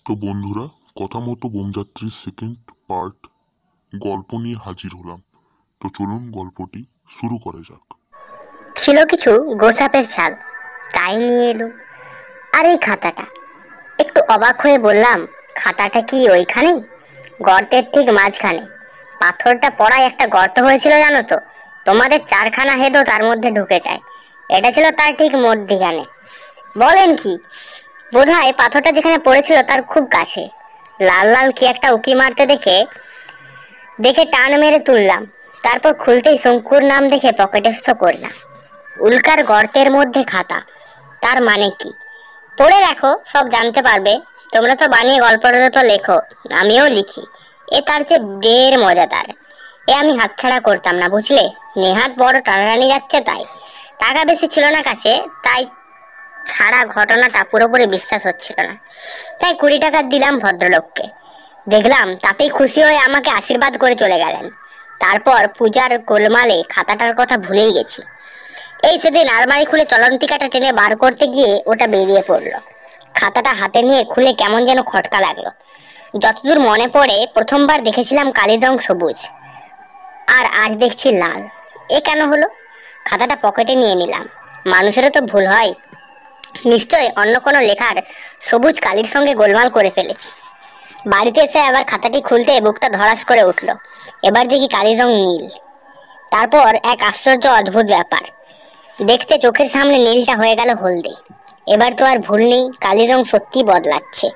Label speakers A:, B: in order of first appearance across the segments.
A: তো বন্ধুরা, কথা মতো বোমযাত্রীর সেকেন্ড পার্ট গল্প নিয়ে হাজির হলাম। তো চলুন গল্পটি শুরু করা যাক।
B: ছিল কিছু গোসাপের ছাল, তাই নিয়ে এলুম। আর এই খাতাটা, একটু অবাক হয়ে বললাম, খাতাটা কি ওইখানেই গর্তের ঠিক মাঝখানে? পাথরটা পড়ায় একটা গর্ত হয়েছিল জানো তো, তোমাদের 4খানা হেদও তার মধ্যে ঢুকে যায়। এটা ছিল তার ঠিক মধ্যিখানে। বলেন কি? বোধহয় পাথরটা যেখানে পড়েছিল তার খুব কাছে। লাল লাল কি একটা উকি মারতে দেখে দেখে টান মেরে তুললাম। তারপর খুলতেই শঙ্কুর নাম দেখে পকেটস্থ করলাম। উল্কার গর্তের মধ্যে খাতা, তার মানে কি? পড়ে দেখো, সব জানতে পারবে। তোমরা তো বানিয়ে গল্পটা তো লেখো, আমিও লিখি। এ তার চেয়ে ঢের মজাদার। এ আমি হাতছাড়া করতাম না, বুঝলে। নেহাত বড় টানাটানি যাচ্ছে তাই। টাকা বেশি ছিল না কাছে, তাই ছাড়া ঘটনাটা পুরোপুরি বিশ্বাস হচ্ছিল না। তাই 20 টাকা দিলাম ভদ্রলোককে। দেখলাম তাতেই খুশি হয়ে আমাকে আশীর্বাদ করে চলে গেলেন। তারপর পূজার গোলমালে খাতাটার কথা ভুলেই গেছি। এই সেদিন আলমারি খুলে চলন্তিকাটা টেনে বার করতে গিয়ে ওটা বেরিয়ে পড়লো। খাতাটা হাতে নিয়ে খুলে কেমন যেন খটকা লাগলো। যতদূর মনে পড়ে, প্রথমবার দেখেছিলাম কালির রং সবুজ, আর আজ দেখছি লাল। এ কেন হলো? খাতাটা পকেটে নিয়ে নিলাম। মানুষেরও তো ভুল হয়, নিশ্চয় অন্য কোনো লেখার সবুজ কালির সঙ্গে গোলমাল করে ফেলেছি। বাড়িতে এসে আবার খাতাটি খুলতে বুকটা ধড়াস করে উঠলো। এবার দেখি কালির রং নীল। তারপর এক আশ্চর্য অদ্ভুত ব্যাপার, দেখতে চোখের সামনে নীলটা হয়ে গেল হলদে। এবার তো আর ভুল নেই, কালির রং সত্যি বদলাচ্ছে।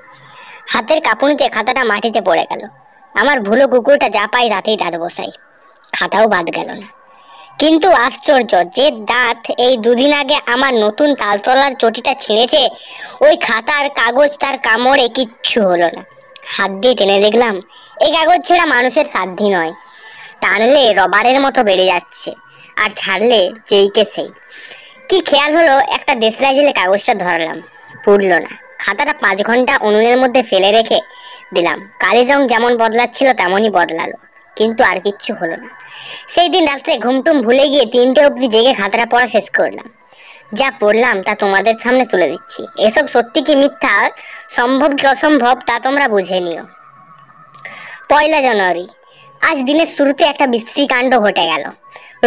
B: হাতের কাঁপুনিতে খাতাটা মাটিতে পড়ে গেল। আমার ভুলো কুকুরটা যা পাই তাতেই দাঁত বসাই। খাতাও বাদ গেল না। কিন্তু আশ্চর্য, যে দাঁত এই দুদিন আগে আমার নতুন তালতলার চটিটা ছিঁড়েছে, ওই খাতার কাগজ তার কামড়ে কিচ্ছু হলো না। হাত দিয়ে টেনে দেখলাম, এই কাগজ ছেঁড়া মানুষের সাধ্যি নয়। টানলে রবারের মতো বেড়ে যাচ্ছে, আর ছাড়লে যেইকে সেই। কি খেয়াল হলো, একটা দেশলাই জেলে কাগজটা ধরালাম, পুড়লো না। খাতাটা 5 ঘন্টা উনুনের মধ্যে ফেলে রেখে দিলাম। কালির রং যেমন বদলাচ্ছিল তেমনই বদলালো, কিন্তু আর কিচ্ছু হলো না। সেই দিন রাত্রে ঘুমটুম ভুলে গিয়ে 3টে অবধি জেগে খাতাটা পড়া শেষ করলাম। যা পড়লাম তা তোমাদের সামনে তুলে দিচ্ছি। এসব সত্যি কি মিথ্যা, সম্ভব কি অসম্ভব, তা তোমরা বুঝে নিও। 1 জানুয়ারি। আজ দিনের শুরুতে একটা বিশ্রী কাণ্ড ঘটে গেল।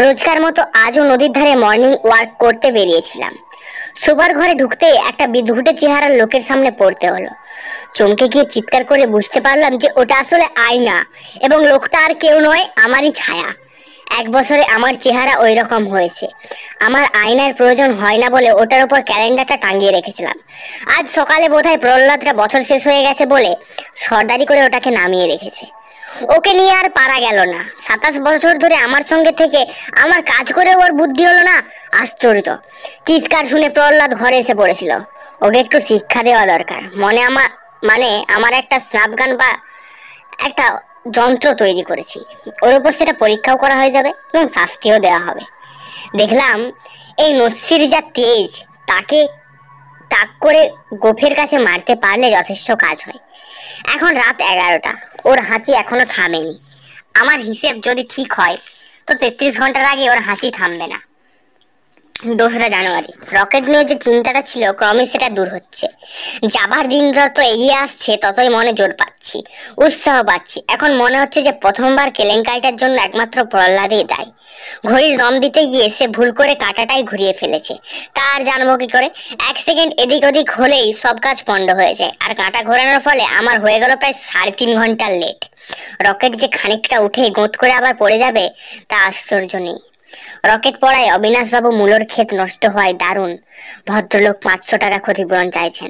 B: রোজকার মতো আজও নদীর ধারে মর্নিং ওয়াক করতে বেরিয়েছিলাম। শোবার ঘরে ঢুকতে একটা বিদঘুটে চেহারার লোকের সামনে পড়তে হলো। চমকে গিয়ে চিৎকার করে বুঝতে পারলাম যে ওটা আসলে আয়না, এবং লোকটা আর কেউ নয়, আমারই ছায়া। 1 বছরে আমার চেহারা ওই রকম হয়েছে। আমার আয়নার প্রয়োজন হয় না বলে ওটার উপর ক্যালেন্ডারটা টাঙিয়ে রেখেছিলাম। আজ সকালে বোধহয় প্রহ্লাদরা বছর শেষ হয়ে গেছে বলে সর্দারি করে ওটাকে নামিয়ে রেখেছে। ওকে নিয়ে আর পারা গেল না। 27 বছর ধরে আমার সঙ্গে থেকে আমার কাজ করে ওর বুদ্ধি হলো না। আশ্চর্য। চিৎকার শুনে প্রহ্লাদ ঘরে এসে পড়েছিল। ওকে একটু শিক্ষা দেওয়া দরকার। আমার একটা স্নাপ গান বা একটা যন্ত্র তৈরি করেছি। ওর উপর সেটা পরীক্ষাও করা হয়ে যাবে এবং শাস্তিও দেওয়া হবে। দেখলাম এই নস্যির যা তেজ, তাকে তাক করে গোফের কাছে মারতে পারলে যথেষ্ট কাজ হয়। এখন রাত 11টা, ওর হাঁচি এখনো থামেনি। আমার হিসেব যদি ঠিক হয় তো 33 ঘন্টার আগে ওর হাঁচি থামবে না। 2 জানুয়ারি। রকেট নিয়ে যে চিন্তাটা ছিল ক্রমে সেটা দূর হচ্ছে। যাবার দিন যত এগিয়ে আসছে ততই মনে জোর পাচ্ছি, উৎসাহ পাচ্ছি। এখন মনে হচ্ছে যে প্রথমবার কেলেঙ্কারিটার জন্য একমাত্র প্রহ্লাদই দায়ী। ঘড়ির দম দিতে গিয়ে সে ভুল করে কাঁটাটাই ঘুরিয়ে ফেলেছে। তার জানবো কি করে? 1 সেকেন্ড এদিক ওদিক হলেই সব কাজ পণ্ড হয়ে যায়। আর কাঁটা ঘোরানোর ফলে আমার হয়ে গেল প্রায় 3.5 ঘন্টার লেট। রকেট যে খানিকটা উঠে গোঁত করে আবার পড়ে যাবে তা আশ্চর্য নেই। রকেট পড়ায় অবিনাশবাবু মূলর ক্ষেত নষ্ট হয় দারুণ। ভদ্রলোক 500 টাকা ক্ষতিপূরণ চাইছেন।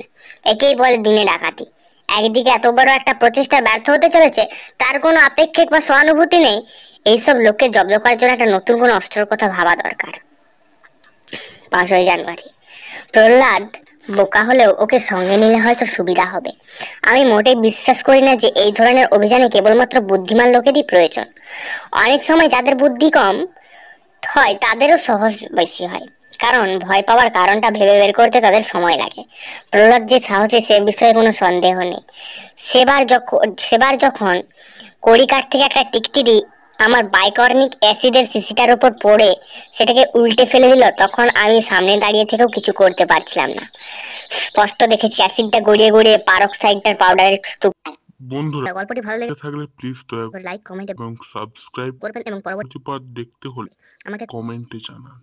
B: একেই বলে দিনে ডাকাতি। একদিকে এত বড় একটা প্রচেষ্টা ব্যর্থ হতে চলেছে, তার কোনো আপেক্ষিক বা সহানুভূতি নেই। এইসব লোককে জব্দ করার জন্য একটা নতুন কোনো অস্ত্রের কথা ভাবা দরকার। 5 জানুয়ারি। প্রহ্লাদ বোকা হলেও ওকে সঙ্গে নিলে হয়তো সুবিধা হবে। আমি মোটেই বিশ্বাস করি না যে এই ধরনের অভিযানে কেবলমাত্র বুদ্ধিমান লোকেরই প্রয়োজন। অনেক সময় যাদের বুদ্ধি কম হয় তাদেরও সহজ বেশি হয়, কারণ ভয় পাওয়ার কারণটা ভেবে বের করতে তাদের সময় লাগে। প্রহ্লাদ যে সাহসী সে বিষয়ে কোনো সন্দেহ নেই। সেবার যখন কড়িকাঠ থেকে একটা টিকটিকি আমার বাইকর্নিক অ্যাসিডের শিশিটার উপর পড়ে সেটাকে উল্টে ফেলে দিল, তখন আমি সামনে দাঁড়িয়ে থেকেও কিছু করতে পারছিলাম না। স্পষ্ট দেখেছি অ্যাসিডটা গড়িয়ে গড়িয়ে পারক্সাইডটার পাউডারের স্তূপ।
A: বন্ধুরা,
B: গল্পটি ভালো লেগে
A: থাকলে প্লিজ দয়া
B: লাইক কমেন্ট
A: এবং সাবস্ক্রাইব
B: করবেন এবং পরবর্তী
A: পার্ট দেখতে হলে
B: আমাকে
A: কমেন্টে জানান।